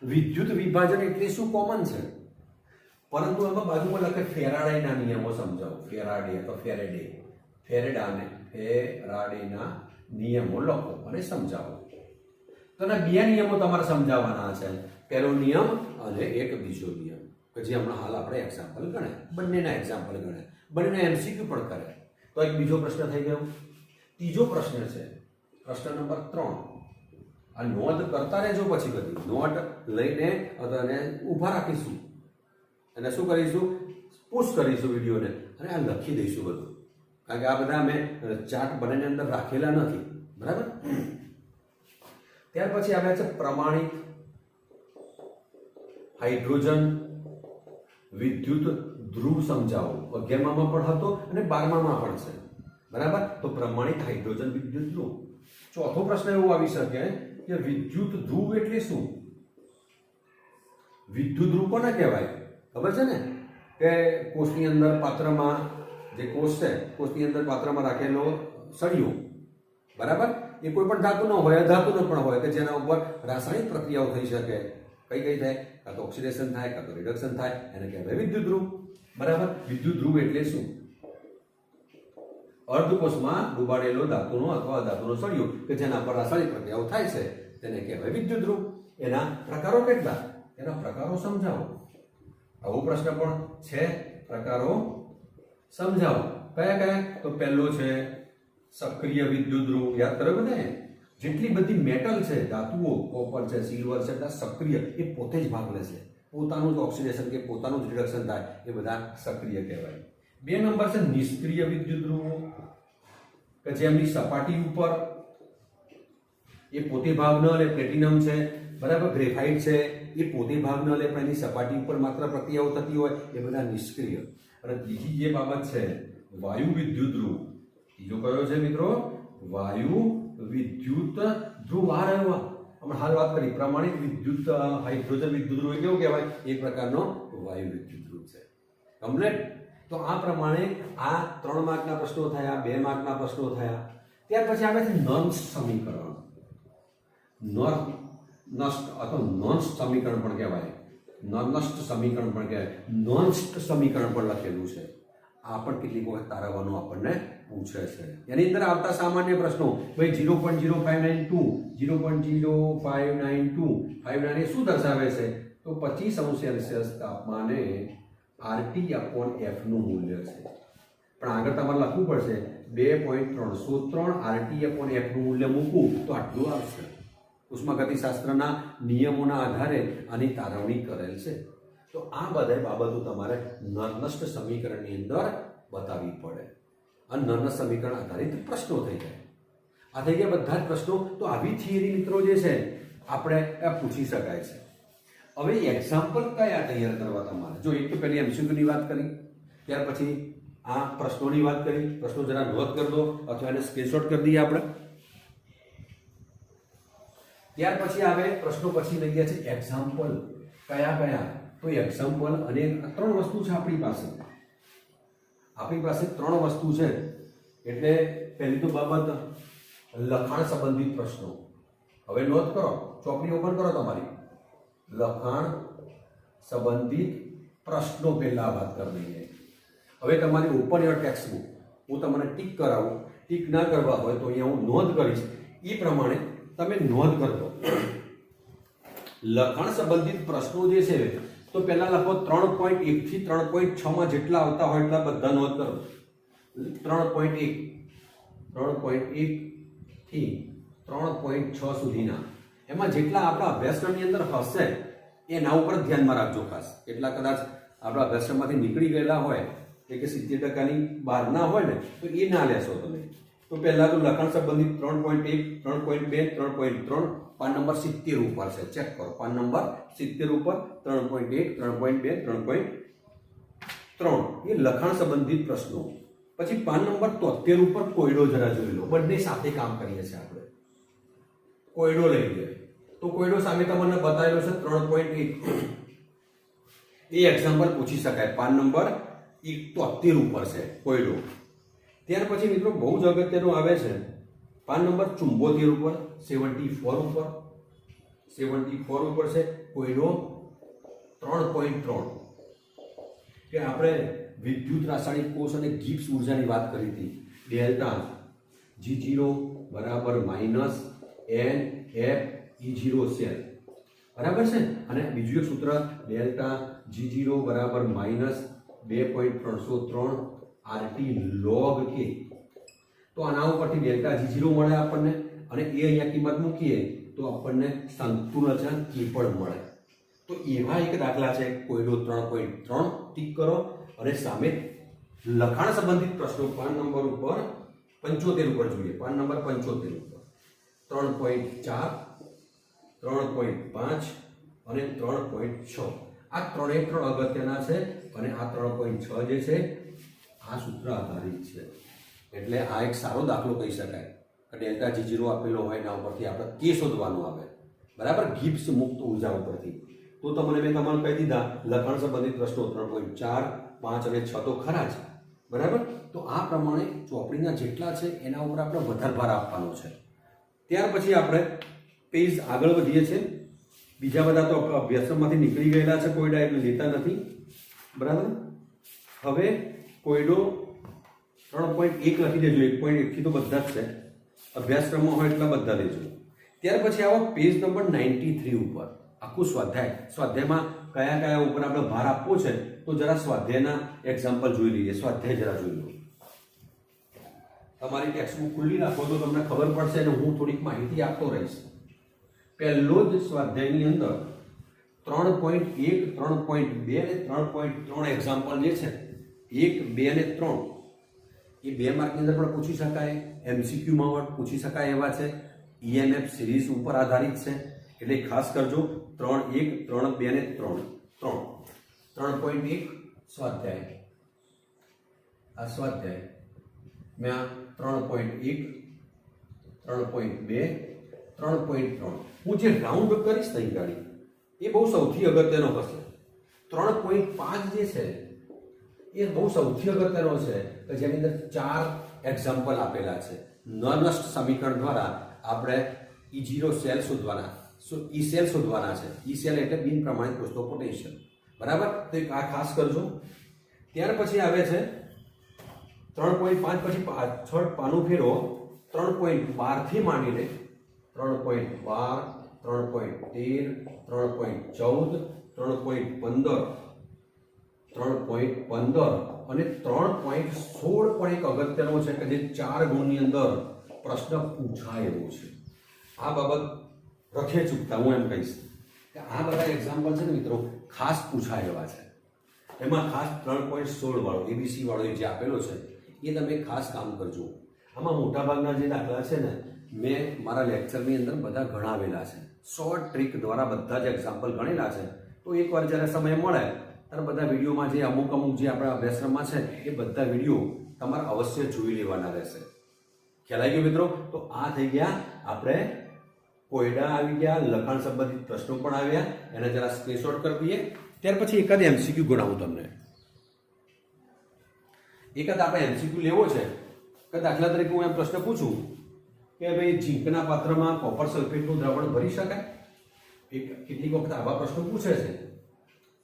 વિદ્યુત વિભાજન એટલે શું કોમન છે, પરંતુ આમાં બાજુમાં લખે ફેરાડેના નિયમો સમજાવો. ફેરાડે અથવા ફેરાડેના નિયમો લખો અને સમજાવો. તો બે નિયમો તમારે સમજાવવાના છે. પહેલો નિયમ અને એક બીજો નિયમ, કે જે હમણાં હાલ આપણે એક્ઝામ્પલ ગણે, બંનેના એક્ઝામ્પલ ગણે, બંનેના MCQ પણ કરે. તો એક બીજો પ્રશ્ન થઈ ગયો. ત્રીજો પ્રશ્ન છે પ્રશ્ન નંબર 3. આ નોંધ કરતા રહેજો, પછી બધી નોટ લઈને અને ઊભા રાખીશું અને શું કરીશું, પુશ કરીશું વિડીયોને અને આ લખી દઈશું બધું, કારણ કે આ બધા મેં ચાર્ટ બંનેની અંદર રાખેલા નથી, બરાબર. ત્યાર પછી આવે છે પ્રમાણિત હાઇડ્રોજન વિદ્યુત ધ્રુવ સમજાવો. 11મામાં પણ હતો અને 12મામાં પણ છે, બરાબર. તો પ્રમાણિત હાઇડ્રોજન વિદ્યુત ધ્રુવ. ચોથો પ્રશ્ન એવો આવી શકે કે વિદ્યુત ધ્રુવ એટલે શું? વિદ્યુત ધ્રુવ કોને કહેવાય ખબર છે ને, કે કોષની અંદર પાત્રમાં, જે કોષ છે કોષની અંદર પાત્રમાં રાખેલો સળિયો, બરાબર, એ કોઈ પણ ધાતુનો હોય, અધાતુનો પણ હોય, કે જેના ઉપર રાસાયણિક પ્રક્રિયાઓ થઈ શકે. કઈ થાય? કાં તો ઓક્સિડેશન થાય, કાં તો રિડક્શન થાય, એને કહેવાય વિદ્યુત ધ્રુવ, બરાબર. વિદ્યુત ધ્રુવ એટલે શું? અર્ધકોષમાં ડૂબાડેલો ધાતુનો અથવા અધાતુનો સળિયો કે જેના પર રાસાયણિક પ્રક્રિયાઓ થાય છે તેને કહેવાય વિદ્યુત ધ્રુવ. એના પ્રકારો કેટલા? એના પ્રકારો સમજાવો. આવો પ્રશ્ન પણ છે, પ્રકારો સમજાવો. કયા કયા? તો પહેલો છે સક્રિય વિદ્યુત ધ્રુવ. યાદ કરો બધાએ, જેટલી બધી મેટલ છે, ધાતુઓ, કોપર છે, સિલ્વર છે, બધા સક્રિય, એ પોતે જ ભાગ લે છે, પોતાનું જ ઓક્સિડેશન કે પોતાનું જ રિડક્શન થાય, એ બધા સક્રિય કહેવાય. 2 નંબર છે નિષ્ક્રિય વિદ્યુત ધ્રુવો, કે જેમની સપાટી ઉપર એ પોતે ભાગ ન લે. પ્લેટિનમ છે, બરાબર, ગ્રેફાઇટ છે, એ પોતે ભાગ ન લે, પણ એની સપાટી ઉપર માત્ર પ્રક્રિયાઓ થતી હોય, એ બધા નિષ્ક્રિય. અને બીજી જે બાબત છે વાયુ વિદ્યુત ધ્રુવ. ત્રીજો કયો છે મિત્રો? વાયુ વિદ્યુત ધ્રુવ. આ રહ્યો, હમણાં હાલ વાત કરી પ્રમાણિત વિદ્યુત હાઇડ્રોજન વિદ્યુત ધ્રુવ કેવો કહેવાય? એક પ્રકારનો વાયુ વિદ્યુત ધ્રુવ છે. કમ્પ્લીટ. તો આ પ્રમાણે આ 3 માર્કના પ્રશ્નો થયા, 2 માર્કના પ્રશ્નો થયા. ત્યાર પછી આવે છે નર્મ્સ સમીકરણ. નર્મ્સ અથવા નોન્સ્ટ સમીકરણ પણ કહેવાય, નર્મ્સ્ટ સમીકરણ પણ કહેવાય, નોન્સ્ટ સમીકરણ પણ લખેલું છે. આ પણ કેટલીક વખત તારવવાનું આપણને પૂછે છે. એની અંદર આવતા સામાન્ય પ્રશ્નો, ભાઈ 0.0592 0.0592 શું દર્શાવે છે? તો 25°C તાપમાને RT/F નું મૂલ્ય છે. પણ આગળ તમારે લખવું પડશે 2.303 RT/F નું મૂલ્ય મૂકવું તો આટલું આવશે. ઉષ્માગતિશાસ્ત્રના નિયમોના આધારે આની તારવણી કરેલ છે. તો આ બધા બાબતો તમારે નર્મસ્ટ સમીકરણની અંદર બતાવવી પડે અને નર્મસ્ટ સમીકરણ આધારિત પ્રશ્નો થઈ જાય. આ થઈ ગયા બધા જ પ્રશ્નો. તો આવી થિયરી મિત્રો જે છે આપણે પૂછી શકાય છે. હવે એક્ઝામ્પલ કયા તૈયાર કરવા તમારે? જો એક તો પહેલી MCQ ની વાત કરી, ત્યાર પછી આ પ્રશ્નોની વાત કરી. પ્રશ્નો જરા નોંધ કરી દો અથવા એને સ્ક્રીનશોટ કરી દઈએ આપણે. ત્યાર પછી આવે પ્રશ્નો, પછી લઈ ગયા છે એક્ઝામ્પલ. કયા કયા? તો એક્ઝામ્પલ અને 3 વસ્તુ છે આપણી પાસે. આપણી પાસે 3 વસ્તુ છે. એટલે પહેલી તો બાબત લખાણ સંબંધિત પ્રશ્નો. હવે નોંધ કરો, ચોપડી ઓપન કરો તમારી. લખાણ સંબંધિત પ્રશ્નો પહેલા વાત કરી દઈએ. હવે તમારી ઓપન યોર ટેક્સ્ટબુક. હું તમને ટીક કરાવું, ટીક ના કરવા હોય તો અહીંયા હું નોંધ કરીશ, એ પ્રમાણે તમે નોંધ કરજો. લખાણ સંબંધિત પ્રશ્નો જે છે તો પહેલા લખો 3.1 થી 3.6 માં જેટલા આવતા હોય એટલા બધા નોંધ કરો. 3.1 થી 3.6 સુધીના એમાં જેટલા આપણા અભ્યાસક્રમની અંદર હશે એના ઉપર ધ્યાનમાં રાખજો ખાસ. એટલા કદાચ આપણા અભ્યાસક્રમમાંથી નીકળી ગયેલા હોય કે 70% બહાર ના હોય ને તો એ ના લેશો તમે. તો પહેલા તો લખાણ સંબંધિત 3.1, 3.2, 3.3 પાન નંબર 70 ઉપર છે. ચેક કરો, પાન નંબર 70 ઉપર 3.1, 3.2, 3.3 એ લખાણ સંબંધિત પ્રશ્નો. પછી પાન નંબર 73 ઉપર કોયડો જરા જોઈ લો. બંને સાથે કામ કરીએ છીએ આપણે. કોયડો લઈ લે તો કોયડો સામે તમને બતાવેલો છે 3.1. એ એક્ઝામ્પલ પૂછી શકાય. પાન નંબર 73 ઉપર છે કોયડો. ત્યાર પછી મિત્રો બહુ જ અગત્યનું આવે છે પાન નંબર 74 ઉપર, 74 ઉપર, 74 ઉપર છે કોયડો 3.3 કે આપણે વિદ્યુત રાસાયણિક કોષ અને ગિબ્સ ઉર્જાની વાત કરી હતી. ડેલ્ટા G0 બરાબર માઇનસ NFE0 સેલ, બરાબર છે. અને બીજું એક સૂત્ર ડેલ્ટા G0 બરાબર માઇનસ 2.303 RT log K. તો આના ઉપરથી ડેલ્ટા G0 મળે આપણને, અને એ અહીંયા કિંમત મૂકીએ તો આપણને સંતુલન અચળાંક K પણ મળે. તો એવા એક દાખલા છે કોયડો 3.3 ટીક કરો. અને સામે લખાણ સંબંધિત પ્રશ્નો પાન નંબર ઉપર 75 ઉપર જોઈએ. પાન નંબર 75 ઉપર 3.4, 3.5 અને 3.6 આ ત્રણે ત્રણ અગત્યના છે. અને આ 3.6 જે છે આ સૂત્ર આધારિત છે. એટલે આ એક સારો દાખલો કહી શકાય કે ડેલ્ટા G0 આપેલો હોય એના ઉપરથી આપણે K શોધવાનું આવે, બરાબર, ગિબ્સ મુક્ત ઉર્જા ઉપરથી. તો તમને મેં તમને કહી દીધા લખાણ સંબંધિત પ્રશ્નો 3.4, 5 અને 6 તો ખરા જ, બરાબર. તો આ પ્રમાણે ચોપડીના જેટલા છે એના ઉપર આપણે વધારે ભાર આપવાનો છે. ત્યાર પછી આપણે પેજ આગળ વધીએ છીએ. બીજા બધા તો અભ્યાસક્રમમાંથી નીકળી ગયેલા છે કોયડા, એટલે લેતા નથી, બરાબર. હવે કોયડો 3.1 લખી દેજો. 1.1 થી તો બધા જ છે, અભ્યાસક્રમમાં હોય એટલા બધા લેજો. ત્યાર પછી આવો પેજ નંબર 93 ઉપર આખું સ્વાધ્યાય. સ્વાધ્યાયમાં કયા કયા ઉપર આપણે ભાર આપવો છે તો જરા સ્વાધ્યાયના એક્ઝામ્પલ જોઈ લઈએ. સ્વાધ્યાય જરા જોઈ લો. તમારી ટેક્સ્ટબુક ખુલ્લી રાખો તો તમને ખબર પડશે અને હું થોડીક માહિતી આપતો રહીશ. પહેલો જ સ્વાધ્યાયની અંદર 3.1, 3.2 અને 3.3 એક્ઝામ્પલ જે છે 1, 2 અને 3 એ 2 માર્કની અંદર પણ પૂછી શકાય, MCQમાં પણ પૂછી શકાય એવા છે. EMF સિરીઝ ઉપર આધારિત છે એટલે ખાસ કરજો. 3.1, 3.2 અને 3.1 સ્વાધ્યાય. આ સ્વાધ્યાય મેં 3.1, 3.2, 3.3 હું જે રાઉન્ડ કરીશ નહીં ગાડી એ બહુ સૌથી અગત્યનો હશે. 3.5 જે છે એ બહુ સૌથી અગત્યનો છે કે જેની અંદર 4 એક્ઝામ્પલ આપેલા છે. નનસ્ટ સમીકરણ દ્વારા આપણે E0 સેલ શોધવાના, E સેલ શોધવાના છે. E સેલ એટલે બિન પ્રમાણિત કોષનો પોટેન્શિયલ, બરાબર. તો આ ખાસ કરજો. ત્યાર પછી આવે છે 3.5 પછી પાછળ પાનું ફેરવો. 3.12 થી માંડીને 3.12, 3.13, 3.14, 3.15, 3.15 અને 3.16 પણ એક અગત્યનો છે કે જે 4 ગુણની અંદર પ્રશ્ન પૂછાય એવો છે. આ બાબત રખે ચૂકતા હું એમ કહીશ કે આ બધા એક્ઝામ્પલ છે ને મિત્રો ખાસ પૂછાય એવા છે. એમાં ખાસ 3.16 વાળો ABC વાળો જે આપેલો છે એ તમે ખાસ કામ કરજો. આમાં મોટાભાગના જે દાખલા છે ને મેં મારા લેક્ચરની અંદર બધા ગણાવેલા છે. શોર્ટ ટ્રીક દ્વારા બધા જ એક્ઝામ્પલ ગણેલા છે. તો એકવાર જ્યારે સમય મળે ત્યારે બધા વિડીયોમાં જે અમુક જે આપણા અભ્યાસક્રમમાં છે એ બધા વિડીયો તમારે અવશ્ય જોઈ લેવાના રહેશે. ખ્યાલ આવી ગયો મિત્રો? તો આ થઈ ગયા આપણે કોયડા આવી ગયા, લખાણ સંબંધિત પ્રશ્નો પણ આવ્યા. એને જરા સ્ક્રીનશોટ કરી દઈએ. ત્યાર પછી એકાદ MCQ ગણાવું તમને. એકાદ આપણે MCQ લેવો છે કે દાખલા તરીકે હું એમ પ્રશ્ન પૂછું કે ભાઈ ઝીંકના પાત્રમાં કોપર સલ્ફેટનું દ્રાવણ ભરી શકાય? કેટલીક વખત આવા પ્રશ્નો પૂછે છે.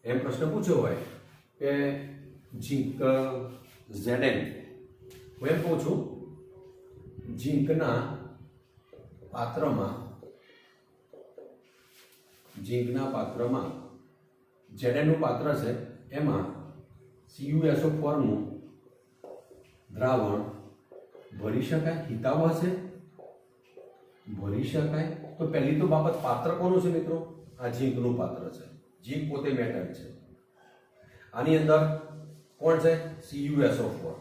એમ પ્રશ્ન પૂછ્યો હોય કે ઝીંક Zn, હું એમ પૂછું ઝીંકના પાત્રમાં Zn નું પાત્ર છે એમાં CuSO4 નું દ્રાવણ ભરી શકાય? હિતાવહ છે, ભરી શકાય. તો પહેલી તો બાબત પાત્ર કોનું છે મિત્રો? આ ઝીંકનું પાત્ર છે. ઝીંક પોતે મેટલ છે. આની અંદર કોણ છે? CuSO4.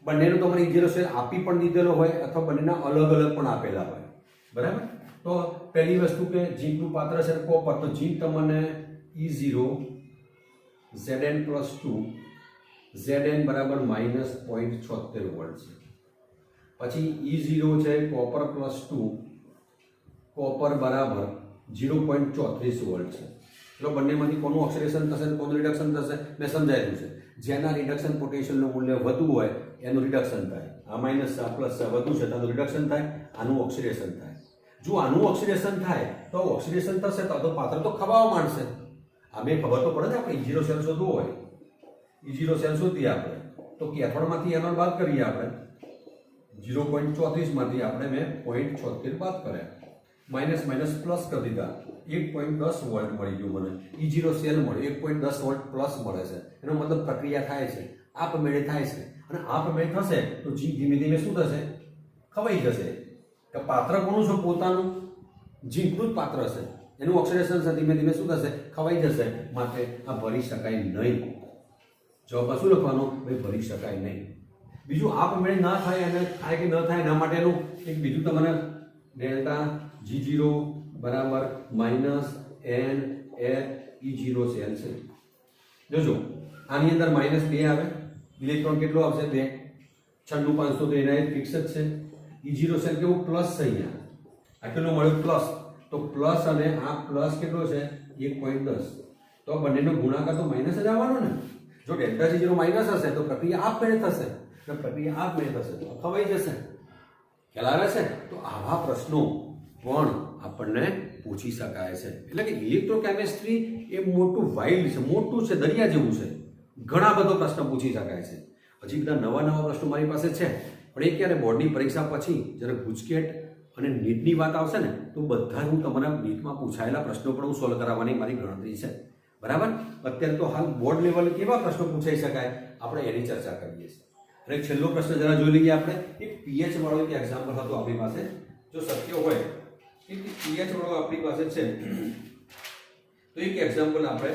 બંનેનો તો મને E0 સેલ આપી પણ દીધેલો હોય અથવા બંનેના અલગ અલગ પણ આપેલા હોય, બરાબર. તો પહેલી વસ્તુ કે ઝીંકનું પાત્ર છે કોપર, તો ઝીંક તમને E0 Zn+2 Zn બરાબર -0.76 વોલ્ટ છે. પછી E0 છે કોપર +2 કોપર બરાબર 0.34 વોલ્ટ છે. ચલો બંનેમાંથી કોનું ઓક્સિડેશન થશે અને કોનું રિડક્શન થશે મેં સમજાયેલું છે. જેના રિડક્શન પોટેન્શિયલનું મૂલ્ય વધુ હોય એનું રિડક્શન થાય. આ માઇનસ આ પ્લસ વધુ છે તો રિડક્શન થાય, આનું ઓક્સિડેશન થાય. જો આનું ઓક્સિડેશન થાય તો ઓક્સિડેશન થશે તો પાત્ર તો ખવાવા માંડશે. આ મેં ખબર તો પડે ને આપણે E0 સેલ શોધવું હોય, E0 સેલ શોધીએ આપણે તો કેથોડમાંથી એનોડ બાદ કરીએ આપણે 0.34 માંથી આપણે મેં 0.76 બાદ કર્યા, માઇનસ માઇનસ પ્લસ કરી દીધા, 1.10 વોલ્ટ મળી ગયું મને. E0 સેલ મળ્યો 1.10 વોલ્ટ પ્લસ મળે છે. એનો મતલબ પ્રક્રિયા થાય છે, આપમેળે થાય છે. અને આપમેળે થશે તો G ધીમે ધીમે શું થશે? ખવાઈ જશે. કે પાત્ર કોનું છે? પોતાનું. ઝીંકનું જ પાત્ર છે, એનું ઓક્સિડેશન છે, ધીમે ધીમે શું થશે? ખવાઈ જશે. માટે આ ભરી શકાય નહીં. જવાબમાં શું લખવાનું? ભાઈ ભરી શકાય નહીં. બીજું આપમેળે ના થાય અને થાય કે ન થાય એના માટેનું એક બીજું તમને ડેલ્ટા G0 બરાબર માઇનસ n E0 સેલ છે. જોજો આની અંદર માઇનસ 2 આવે, ઇલેક્ટ્રોન કેટલો આવશે? 2. 96 500 તો એના ફિક્સ જ છે. E0 સેલ કેવું? પ્લસ છે. અહીંયા આ કેટલું મળ્યું? પ્લસ. તો પ્લસ અને આ પ્લસ કેટલો છે? 1.10. તો બંનેનો ગુણાકાર તો માઇનસ જ આવવાનો ને. જો ડેલ્ટા G0 માઇનસ હશે તો પ્રક્રિયા આપમેળે થશે, તો પ્રક્રિયા આપમેળે થશે તો ખવાઈ જશે. ખ્યાલ આવે છે? તો આવા પ્રશ્નો પણ આપણને પૂછી શકાય છે. એટલે કે ઇલેક્ટ્રોકેમિસ્ટ્રી એ મોટું વાઇલ્ડ છે, મોટું છે, દરિયા જેવું છે. ઘણા બધો પ્રશ્ન પૂછી શકાય છે. હજી બધા નવા નવા પ્રશ્નો મારી પાસે છે, પણ એ ક્યારે બોર્ડની પરીક્ષા પછી જ્યારે ગુજકેટ અને નીટની વાત આવશે ને તો બધા હું તમારા નીટમાં પૂછાયેલા પ્રશ્નો પણ હું સોલ્વ કરાવવાની મારી ગણતરી છે. બરાબર? અત્યારે તો હાલ બોર્ડ લેવલે કેવા પ્રશ્નો પૂછાઈ શકાય આપણે એની ચર્ચા કરીએ છીએ. અને છેલ્લો પ્રશ્ન જરા જોઈ લઈએ આપણે. એક પીએચ વાળો એક એક્ઝામ્પલ હતો આપણી પાસે. જો શક્ય હોય કે પીએચ વાળો આપણી પાસે છે તો એક એક્ઝામ્પલ આપણે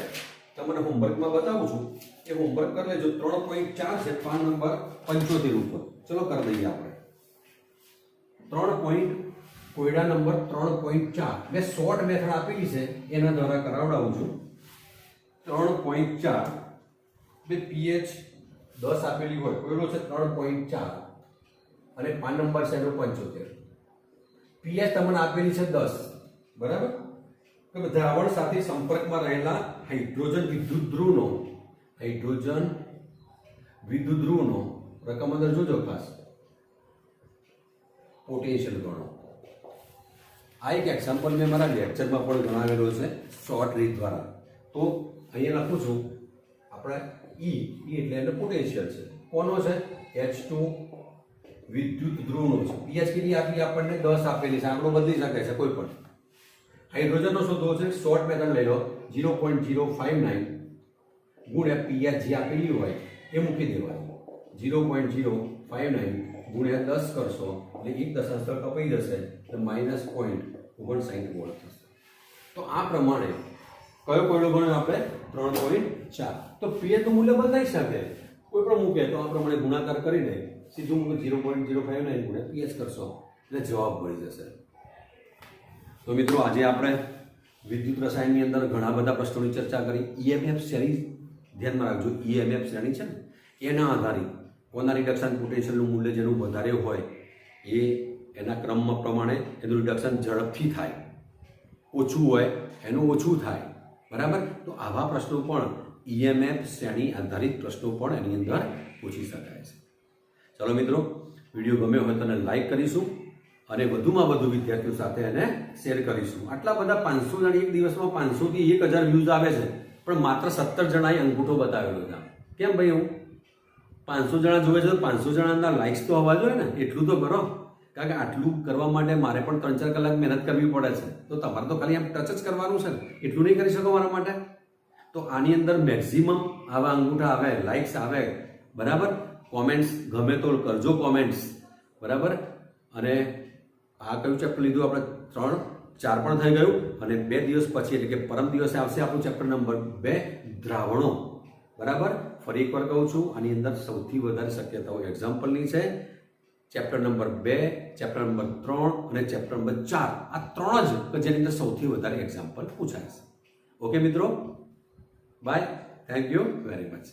તમને હોમવર્કમાં બતાવું છું. એ હોમવર્ક કરી લેજો. 3.4 છે, પાન નંબર 75 ઉપર. ચલો કરી દઈએ આપણે. કોયડા નંબર 3.4 મેં શોર્ટ મેથડ આપેલી છે એના દ્વારા કરાવડાવું છું. 3.4 બે પીએચ 10 આપેલી હોય, કોયડો છે 3.4 અને પાન નંબર છે 75. પીએચ તમને આપેલી છે 10. બરાબર? તો દ્રાવણ સાથે સંપર્કમાં રહેલા હાઇડ્રોજન વિદ્યુત ધ્રુવનો રકમ અંદર જોજો ખાસ, પોટેન્શિયલ ગણો. આ એક એક્ઝામ્પલ મેં મારા લેક્ચરમાં પણ ગણાવેલો છે શોર્ટ રીત દ્વારા. તો અહીંયા લખું છું આપણે E એટલે પોટેન્શિયલ છે. કોનો છે? H2 વિદ્યુત ધ્રુવનો છે. પીએચ કેટલી આપી? આપણને 10 આપેલી છે. આંકડો બદલી શકે છે કોઈ પણ. હાઇડ્રોજનનો શોધવો છે. શોર્ટ મેથડ લઈ લો. 0.059 ગુણ્યા પીએચ જે આપેલી હોય એ મૂકી દેવાની. 0.059 ગુણ્યા 10 કરશો એટલે 1 દશાંશ સ્થળ કપાઈ જશે એટલે -0.59 વોલ્ટ થશે. તો આ પ્રમાણે કયો કોયડો ગણ્યો આપણે? 3.4. તો પીએચ નું મૂલ્ય બદલાઈ શકે, કોઈ પણ મૂકે તો આ પ્રમાણે ગુણાકાર કરીને સીધું 0.059 ગુણ્યા પીએચ કરશો એટલે જવાબ મળી જશે. તો મિત્રો આજે આપણે વિદ્યુત રસાયણની અંદર ઘણા બધા પ્રશ્નોની ચર્ચા કરી. EMF શ્રેણી ધ્યાનમાં રાખજો. EMF શ્રેણી છે ને એના આધારિત કોના રિડક્શન પોટેન્શિયલનું મૂલ્ય જેનું વધારે હોય એના ક્રમમાં પ્રમાણે એનું રિડક્શન ઝડપથી થાય, ઓછું હોય એનું ઓછું થાય. બરાબર? તો આવા પ્રશ્નો પણ EMF શ્રેણી આધારિત પ્રશ્નો પણ એની અંદર પૂછી શકાય છે. ચલો મિત્રો, વિડીયો ગમ્યો હોય તો એને લાઈક કરીશું અને વધુમાં વધુ વિદ્યાર્થીઓ સાથે એને શેર કરીશું. આટલા બધા 500 જણા એક દિવસમાં 500 થી 1000 વ્યૂઝ આવે છે, પણ માત્ર 17 જણાએ અંગૂઠો બતાવેલો છે. કેમ ભાઈ? એવું 500 જણા જોવે છે તો 500 જણાના લાઇક્સ તો આવવા જોઈએ ને, એટલું તો કરો. કારણ કે આટલું કરવા માટે મારે પણ 3-4 કલાક મહેનત કરવી પડે છે. તો તમારે તો ખાલી આમ ટચ જ કરવાનું છે ને, એટલું નહીં કરી શકો મારા માટે. તો આની અંદર મેક્સિમમ આવા અંગૂઠા આવે, લાઇક્સ આવે. બરાબર? કોમેન્ટ્સ ગમે તો કરજો કોમેન્ટ્સ. બરાબર? અને આ કયું ચેપ્ટર લીધું આપણે? 3-4 પણ થઈ ગયું. અને 2 દિવસ પછી એટલે કે પરમ દિવસે આવશે આપણું ચેપ્ટર નંબર 2 દ્રાવણો. બરાબર? ફરી એકવાર કહું છું, આની અંદર સૌથી વધારે શક્યતાઓ એક્ઝામ્પલની છે. ચેપ્ટર નંબર 2, ચેપ્ટર નંબર 3 અને ચેપ્ટર નંબર 4. આ 3 જ કે જેની અંદર સૌથી વધારે એક્ઝામ્પલ પૂછાય છે. ઓકે મિત્રો, bye. Thank you very much.